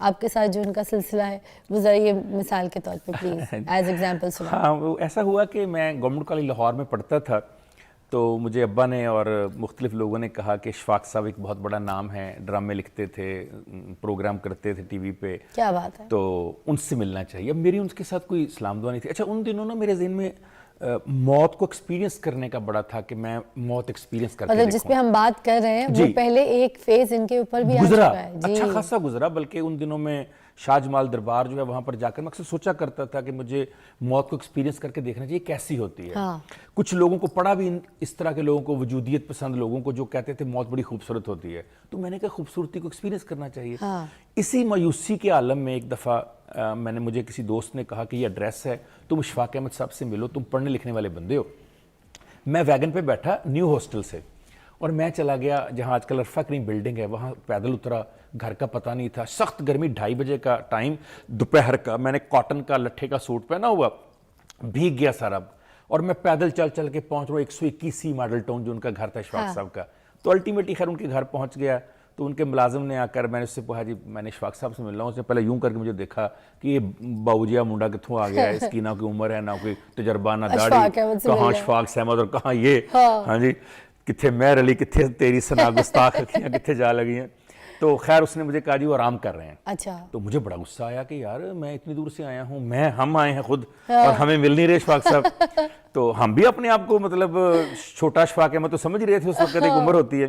آپ کے ساتھ جو ان کا سلسلہ ہے وہ ذرا یہ مثال کے طور پہ پلیز ایز ایگزامپل سنا. ہاں ایسا ہوا کہ میں گورنمنٹ کالج لاہور میں پڑھتا تھا تو مجھے ابا نے اور مختلف لوگوں نے کہا کہ اشفاق صاحب ایک بہت بڑا نام ہے, ڈرامے لکھتے تھے, پروگرام کرتے تھے ٹی وی پہ, کیا بات ہے, تو ان سے ملنا چاہیے. اب میری ان کے ساتھ کوئی اسلام دعا نہیں تھی. اچھا ان دنوں نا میرے ذہن میں موت کو ایکسپیرینس کرنے کا بڑا تھا کہ میں موت ایکسپیرینس کر کے دیکھوں. جس پہ ہم بات کر رہے ہیں وہ پہلے ایک فیز ان کے اوپر بھی آ چکا ہے. اچھا خاصا گزرا, بلکہ ان دنوں میں شاہ جمال دربار جو ہے وہاں پر جا کر میں اکثر سوچا کرتا تھا کہ مجھے موت کو ایکسپیرینس کر کے دیکھنا چاہیے کیسی ہوتی ہے. کچھ لوگوں کو پڑھا بھی اس طرح کے لوگوں کو, وجودیت پسند لوگوں کو, جو کہتے تھے موت بڑی خوبصورت ہوتی ہے, تو میں نے کہا خوبصورتی کو ایکسپیرینس کرنا چاہیے. اسی مایوسی کے عالم میں ایک دفعہ مجھے کسی دوست نے کہا کہ یہ ایڈریس ہے, تم اشفاق احمد صاحب سے ملو, تم پڑھنے لکھنے والے بندے ہو. میں ویگن پہ بیٹھا نیو ہاسٹل سے, اور میں چلا گیا جہاں آج کل عرفہ کریم بلڈنگ ہے, وہاں پیدل اترا, گھر کا پتہ نہیں تھا, سخت گرمی, 2:30 بجے کا ٹائم دوپہر کا, میں نے کاٹن کا لٹھے کا سوٹ پہنا ہوا, بھیگ گیا سارا, اور میں پیدل چل چل کے پہنچ رہا ہوں 121 ماڈل ٹاؤن جو ان کا گھر تھا اشفاق صاحب کا. تو الٹیمیٹلی خیر ان کے گھر پہنچ گیا, تو ان کے ملازم نے آ کر, میں نے اس سے پوچھا جی میں نے اشفاق صاحب سے مل رہا ہوں. اس نے پہلے یوں کر کے مجھے دیکھا کہ یہ باؤجیا منڈا کتوں آ گیا ہے, اس کی نہ کوئی عمر ہے, نہ کوئی تجربہ, نہ داڑھی, کہاں اشفاق احمد اور کہاں یہ, ہاں جی کتھے مہر علی, کتھے تیری ثنا گستاخ اکھیاں کتھے جا لگی ہیں. تو خیر اس نے مجھے کہا جی وہ آرام کر رہے ہیں. اچھا. تو مجھے بڑا غصہ آیا کہ یار میں اتنی دور سے آیا ہوں, ہم آئے ہیں خود اور ہمیں مل نہیں رہے اشفاق صاحب. تو ہم بھی اپنے آپ کو مطلب چھوٹا اشفاق احمد تو سمجھ رہے تھے, اس وقت ایک عمر ہوتی ہے.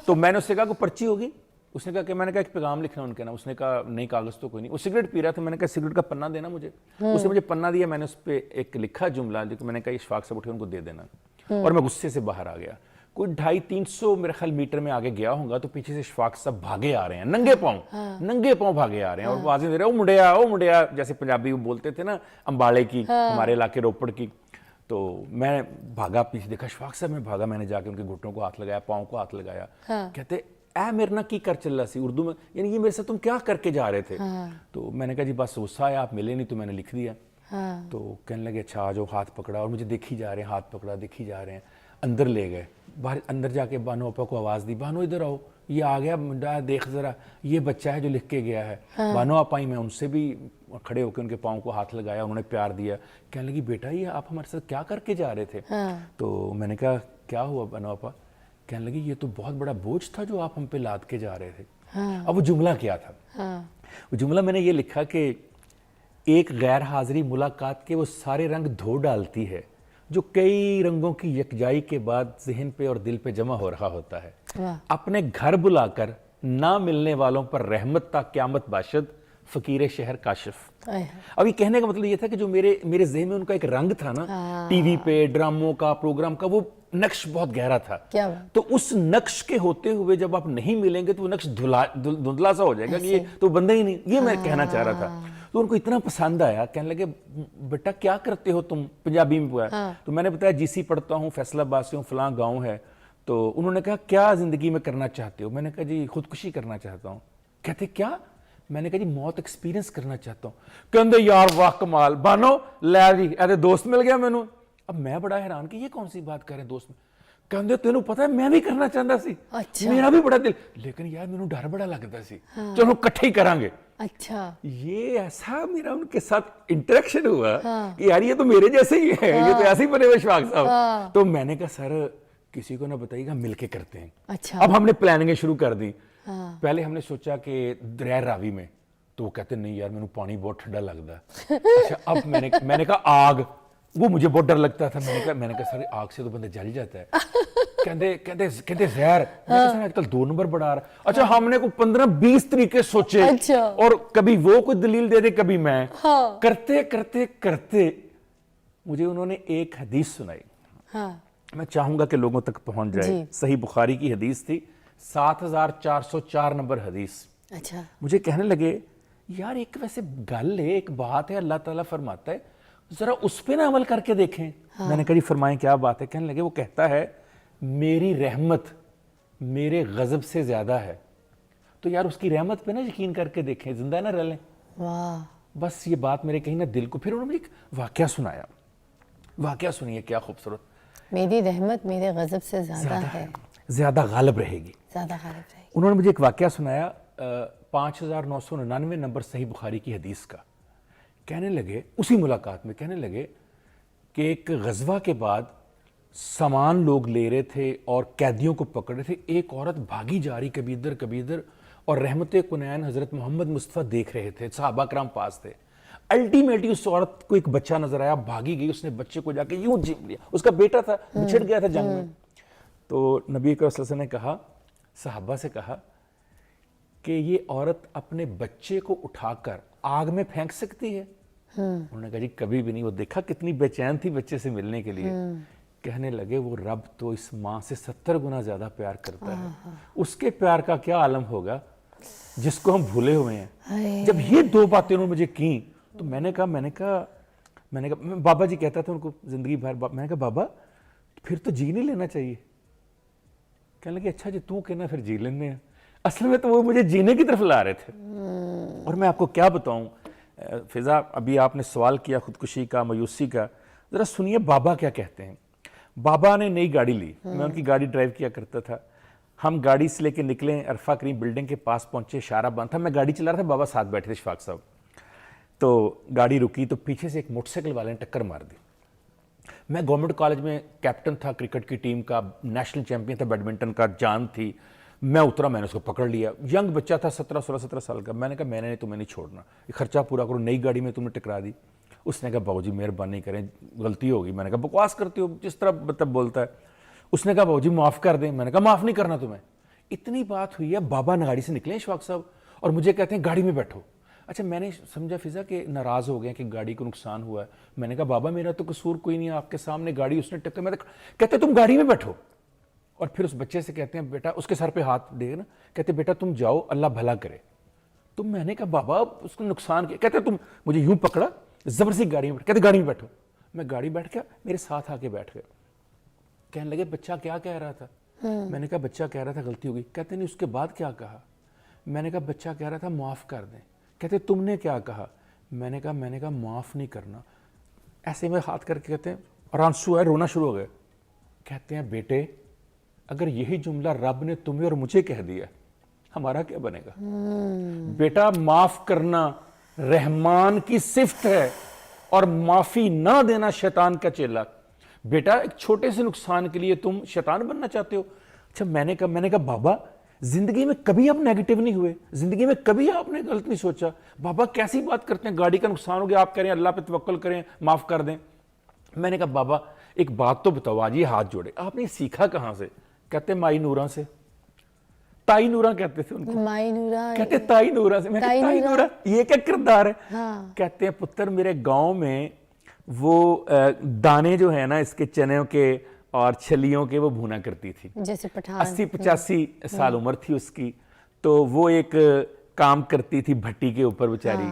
تو میں نے اس سے کہا کہ پرچی ہوگی. اس نے کہا کہ میں نے کہا ایک پیغام لکھنا ان کے نام. اس نے کہا نہیں کاغذ تو کوئی نہیں. وہ سگریٹ پی رہا تھا, میں نے کہا سگریٹ کا پنہ دینا مجھے. اس نے مجھے پنہ دیا, میں نے اس پہ ایک لکھا جملہ جو کہ میں نے کہا اشفاق صاحب اٹھے ان کو دے دینا, اور میں غصے سے باہر آ گیا. کوئی 250-300 میرے خیال میٹر میں آگے گیا ہوں گا, تو پیچھے سے اشفاق صاحب بھاگے آ رہے ہیں, ننگے پاؤں بھاگے آ رہے ہیں, اور آوازیں دے رہے ہیں او منڈیا, جیسے پنجابی بولتے تھے نا امبالے کی, ہمارے علاقے روپڑ کی. تو میں بھاگا, پیچھے دیکھا اشفاق صاحب, میں بھاگا, میں نے جا کے ان کے گھٹنوں کو ہاتھ لگایا, پاؤں کو ہاتھ لگایا. کہتے اے میرے نہ کی کر چل رہا سی, اردو میں, یعنی یہ میرے سے تم کیا کر کے جا رہے تھے. تو میں نے کہا جی بس غصہ آیا, آپ ملے نہیں تو میں نے لکھ دیا. تو کہنے لگے اچھا آ جاؤ, ہاتھ پکڑا, اور مجھے دیکھی جا رہے ہیں, ہاتھ پکڑا, دیکھی جا رہے ہیں. اندر لے گئے, باہر اندر جا کے بانو آپا کو آواز دی, بانو ادھر آؤ, یہ آ گیا منڈا, دیکھ ذرا یہ بچہ ہے جو لکھ کے گیا ہے. بانو آپا ہی, میں ان سے بھی کھڑے ہو کے ان کے پاؤں کو ہاتھ لگایا, انہوں نے پیار دیا. کہنے لگی بیٹا یہ آپ ہمارے ساتھ کیا کر کے جا رہے تھے. تو میں نے کہا کیا ہوا بانو آپا. کہنے لگی یہ تو بہت بڑا بوجھ تھا جو آپ ہم پہ لاد کے جا رہے تھے. اب وہ جملہ کیا تھا, وہ جملہ میں نے یہ لکھا کہ ایک غیر حاضری ملاقات کے وہ سارے رنگ دھو ڈالتی ہے جو کئی رنگوں کی یکجائی کے بعد ذہن پہ اور دل پہ جمع ہو رہا ہوتا ہے. اپنے گھر بلا کر نہ ملنے والوں پر رحمت تا قیامت باشد فقیر شہر کاشف. اب یہ کہنے کا مطلب یہ تھا کہ جو میرے ذہن میں ان کا ایک رنگ تھا نا, ٹی وی پہ ڈراموں کا پروگرام کا, وہ نقش بہت گہرا تھا. تو اس نقش کے ہوتے ہوئے جب آپ نہیں ملیں گے تو وہ نقش دھندلا سا ہو جائے گا کہ یہ تو بندہ ہی نہیں, یہ میں کہنا چاہ رہا تھا. تو ان کو اتنا پسند آیا, کہنے لگے بیٹا کیا کرتے ہو تم, پنجابی میں پوچھا. تو میں نے بتایا جی سی پڑھتا ہوں, فیصل آباد سے ہوں, فلاں گاؤں ہے. تو انہوں نے کہا کیا زندگی میں کرنا چاہتے ہو. میں نے کہا جی خودکشی کرنا چاہتا ہوں. کہتے کیا. میں نے کہا جی موت ایکسپیرینس کرنا چاہتا ہوں. کہندے یار واہ کمال, بانو لے جی ایسے دوست مل گیا مینوں. اب میں بڑا حیران کہ یہ کون سی بات کر رہے ہیں دوست میں. کہندے تینوں پتہ ہے میں بھی کرنا چاہتا سی, میرا بھی بڑا دل, لیکن یار مینوں ڈر بڑا لگتا سی, چلو کٹھے ہی کریں گے. اچھا, یہ ایسا میرا ان کے ساتھ انٹریکشن ہوا کہ یار یہ تو میرے جیسے ہی ہے, یہ تو ایسے ہی بنے ہوئے اشفاق صاحب. تو میں نے کہا سر کسی کو نہ بتائیے گا, مل کے کرتے ہیں. اب ہم نے پلاننگیں شروع کر دی. پہلے ہم نے سوچا کہ دریا راوی میں, تو وہ کہتے نہیں یار مینوں پانی بہت ٹھنڈا لگتا ہے. اچھا اب میں نے کہا آگ, وہ مجھے بہت ڈر لگتا تھا. میں نے کہا سر آگ سے تو بندہ جل جاتا ہے. کہتے زہر. آج کل 2 نمبر بڑھا رہا. اچھا ہم نے کوئی 15-20 طریقے سوچے, اور کبھی وہ کوئی دلیل دے دے, کبھی میں. کرتے کرتے کرتے مجھے انہوں نے ایک حدیث سنائی, میں چاہوں گا کہ لوگوں تک پہنچ جائے. صحیح بخاری کی حدیث تھی, 7404 نمبر حدیث. مجھے کہنے لگے یار ایک ویسے گل ہے, ایک بات ہے, اللہ تعالیٰ فرماتا ہے ذرا اس پہ نہ عمل کر کے دیکھیں. میں نے کہا جی فرمائیں کیا بات ہے. کہنے لگے وہ کہتا ہے میری رحمت میرے غضب سے زیادہ ہے, تو یار اس کی رحمت پہ نا یقین کر کے دیکھیں, زندہ نہ رہ لیں. بس یہ بات میرے کہیں نہ دل کو. پھر انہوں نے ایک واقعہ سنایا, واقعہ سنیے کیا خوبصورت. میری رحمت میرے غضب سے زیادہ ہے, زیادہ غالب رہے گی. زیادہ غالب رہے گی. انہوں نے مجھے ایک واقعہ سنایا. 5999 نمبر صحیح بخاری کی حدیث کا. کہنے لگے اسی ملاقات میں، کہنے لگے کہ ایک غزوہ کے بعد سامان لوگ لے رہے تھے اور قیدیوں کو پکڑ رہے تھے، ایک عورت بھاگی جا رہی کبھی ادھر اور رحمت کنین حضرت محمد مصطفیٰ دیکھ رہے تھے، صحابہ کرام پاس تھے. الٹیمیٹلی اس عورت کو ایک بچہ نظر آیا، بھاگی گئی، اس نے بچے کو جا کے یوں جھیم لیا، اس کا بیٹا تھا، بچھڑ گیا تھا جنگ میں. تو نبی کریم صلی اللہ علیہ وسلم نے کہا، صحابہ سے کہا کہ یہ عورت اپنے بچے کو اٹھا کر آگ میں پھینک سکتی ہے؟ انہوں نے کہا جی کبھی بھی نہیں. وہ دیکھا کتنی بے چین تھی بچے سے ملنے کے لیے. کہنے لگے وہ رب تو اس ماں سے 70 گنا زیادہ پیار کرتا ہے، اس کے پیار کا کیا عالم ہوگا جس کو ہم بھولے ہوئے ہیں. جب یہ دو باتیں انہوں نے مجھے کی تو میں نے کہا بابا جی کہتا تھا ان کو زندگی بھر، میں نے کہا بابا پھر تو جی نہیں لینا چاہیے. کہنے لگے اچھا جی تو کہنا پھر جی لینے ہیں. اصل میں تو وہ مجھے جینے کی طرف لا رہے تھے. اور میں آپ کو کیا بتاؤں فضا، ابھی آپ نے سوال کیا خودکشی کا، مایوسی کا، ذرا سنیے بابا کیا کہتے ہیں. بابا نے نئی گاڑی لی، میں ان کی گاڑی ڈرائیو کیا کرتا تھا. ہم گاڑی سے لے کے نکلے، عرفہ کریم بلڈنگ کے پاس پہنچے، اشارہ بند تھا، میں گاڑی چلا رہا تھا، بابا ساتھ بیٹھے تھے اشفاق صاحب. تو گاڑی رکی تو پیچھے سے ایک موٹر سائیکل والے نے ٹکر مار دی. میں گورنمنٹ کالج میں کیپٹن تھا کرکٹ کی ٹیم کا، نیشنل چیمپئن تھا بیڈمنٹن کا، جان تھی. میں اترا، میں نے اس کو پکڑ لیا، ینگ بچہ تھا 17 سال کا. میں نے کہا میں نے تمہیں نہیں چھوڑنا، یہ خرچہ پورا کرو، نئی گاڑی میں تم نے ٹکرا دی. اس نے کہا باؤ جی مہربانی کریں، غلطی ہوگی. میں نے کہا بکواس کرتے ہو، جس طرح مطلب بولتا ہے. اس نے کہا باؤ جی معاف کر دیں. میں نے کہا معاف نہیں کرنا تمہیں. اتنی بات ہوئی ہے، بابا گاڑی سے نکلے اشفاق صاحب اور مجھے کہتے ہیں گاڑی میں بیٹھو. اچھا میں نے سمجھا فضا کہ ناراض ہو گئے کہ گاڑی کو نقصان ہوا ہے. میں نے کہا بابا میرا تو قصور کوئی نہیں ہے، آپ کے سامنے گاڑی اس نے ٹکر. میں کہتے تم گاڑی میں بیٹھو. اور پھر اس بچے سے کہتے ہیں بیٹا، اس کے سر پہ ہاتھ دے نا، کہتے بیٹا تم جاؤ، اللہ بھلا کرے. تو میں نے کہا بابا اس کو نقصان کیا؟ کہتے تم مجھے یوں پکڑا زبردستی گاڑی میں بیٹھ. کہتے گاڑی میں بیٹھو. میں گاڑی بیٹھ گیا، میرے ساتھ آ کے بیٹھ گئے. کہنے لگے بچہ کیا کہہ رہا تھا؟ میں نے کہا بچہ کہہ رہا تھا غلطی ہو گئی. کہتے نہیں اس کے بعد کیا کہا؟ میں نے کہا بچہ کہہ رہا تھا معاف کر دیں. کہتے تم نے کیا کہا؟ میں نے کہا معاف نہیں کرنا. ایسے میں ہاتھ کر کے کہتے ہیں اور آنسو ہے، رونا شروع ہو گئے. کہتے ہیں بیٹے اگر یہی جملہ رب نے تمہیں اور مجھے کہہ دیا ہمارا کیا بنے گا؟ بیٹا معاف کرنا رحمان کی صفت ہے اور معافی نہ دینا شیطان کا چیلا. بیٹا ایک چھوٹے سے نقصان کے لیے تم شیطان بننا چاہتے ہو؟ اچھا میں نے کہا بابا زندگی میں کبھی آپ نیگیٹو نہیں ہوئے، زندگی میں کبھی آپ نے غلط نہیں سوچا. بابا کیسی بات کرتے ہیں، گاڑی کا نقصان ہو گیا، آپ کہہ رہے ہیں اللہ پہ توکل کریں، معاف کر دیں. میں نے کہا بابا ایک بات تو بتاؤ، آج یہ ہاتھ جوڑے، آپ نے سیکھا کہاں سے؟ کہتے مائی نورا سے. تائی نورا کہتے تھے ان کو، مائی نورا کہتے تائی نورا سے. میں کہا تائی نورا یہ کیا کردار ہے؟ کہتے ہیں پتر میرے گاؤں میں وہ دانے جو ہے نا اس کے چنوں کے اور چھلیوں کے وہ بھونا کرتی تھی. جیسے پٹھان 80-85 سال عمر تھی اس کی. تو وہ ایک کام کرتی تھی بھٹی کے اوپر بیچاری.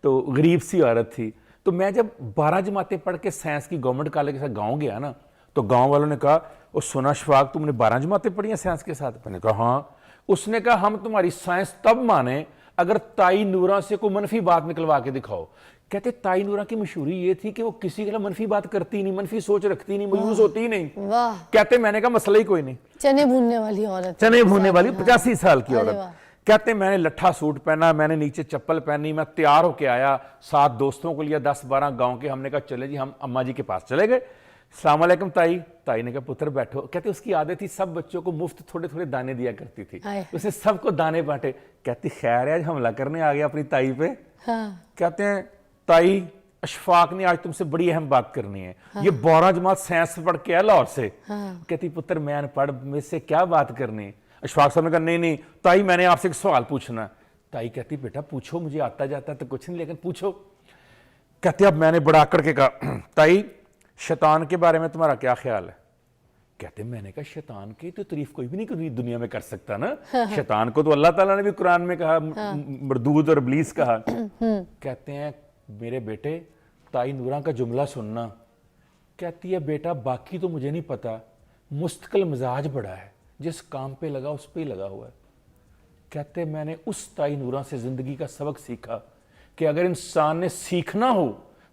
تو غریب سی عورت تھی. تو میں جب 12 جماعتیں پڑھ کے سائنس کی گورنمنٹ کالج کے ساتھ گاؤں گیا نا، تو گاؤں والوں نے کہا وہ سنا اشفاق تم نے 12 جماعتیں پڑھی ہیں سائنس کے ساتھ؟ میں نے کہا ہاں. اس نے کہا ہم تمہاری سائنس تب مانیں اگر تائی نورا سے کوئی منفی بات نکلوا کے دکھاؤ. کہتے تائی نورا کی مشہوری یہ تھی کہ وہ کسی کے لیے منفی بات کرتی نہیں، منفی سوچ رکھتی نہیں، مایوس ہوتی نہیں. کہتے میں نے کہا مسئلہ ہی کوئی نہیں. چنے بھوننے والی عورت، چنے بھوننے والی 85 سال کی عورت. کہتے ہیں میں نے لٹھا سوٹ پہنا، میں نے نیچے چپل پہنی، میں تیار ہو کے آیا، 7 دوستوں کو لیا، 10-12 گاؤں کے. ہم نے کہا چلے جی ہم اماں جی کے پاس چلے گئے. السلام علیکم تائی. تائی نے کہا پتر بیٹھو. کہتے اس کی عادت تھی سب بچوں کو مفت تھوڑے تھوڑے دانے دیا کرتی تھی، اس نے سب کو دانے بانٹے. کہتی خیر ہے آج حملہ کرنے آ گیا اپنی تائی پہ. کہتے ہیں تائی اشفاق نے آج تم سے بڑی اہم بات کرنی ہے. یہ 12 جماعت سائنس پڑھ کے ہے لاہور سے. کہتی پتر میں ان پڑھ، مجھ سے کیا بات کرنی؟ اشفاق صاحب نے کہا نہیں تائی میں نے آپ سے ایک سوال پوچھنا. تائی کہتی بیٹا پوچھو، مجھے آتا جاتا تو کچھ نہیں لیکن پوچھو. کہتے اب میں نے بڑا آکڑ کے کہا تائی شیطان کے بارے میں تمہارا کیا خیال ہے؟ کہتے میں نے کہا شیطان کی تو تعریف کوئی بھی نہیں کوئی دنیا میں کر سکتا نا. شیطان کو تو اللہ تعالیٰ نے بھی قرآن میں کہا، مردود اور ابلیس کہا. کہتے ہیں میرے بیٹے تائی نورا کا جملہ سننا. کہتی ہے بیٹا باقی تو مجھے نہیں پتا، مستقل مزاج بڑا ہے، جس کام پہ لگا اس پہ ہی لگا ہوا ہے. کہتے میں نے اس تائی نورا سے زندگی کا سبق سیکھا کہ اگر انسان نے سیکھنا ہو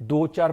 2, 4,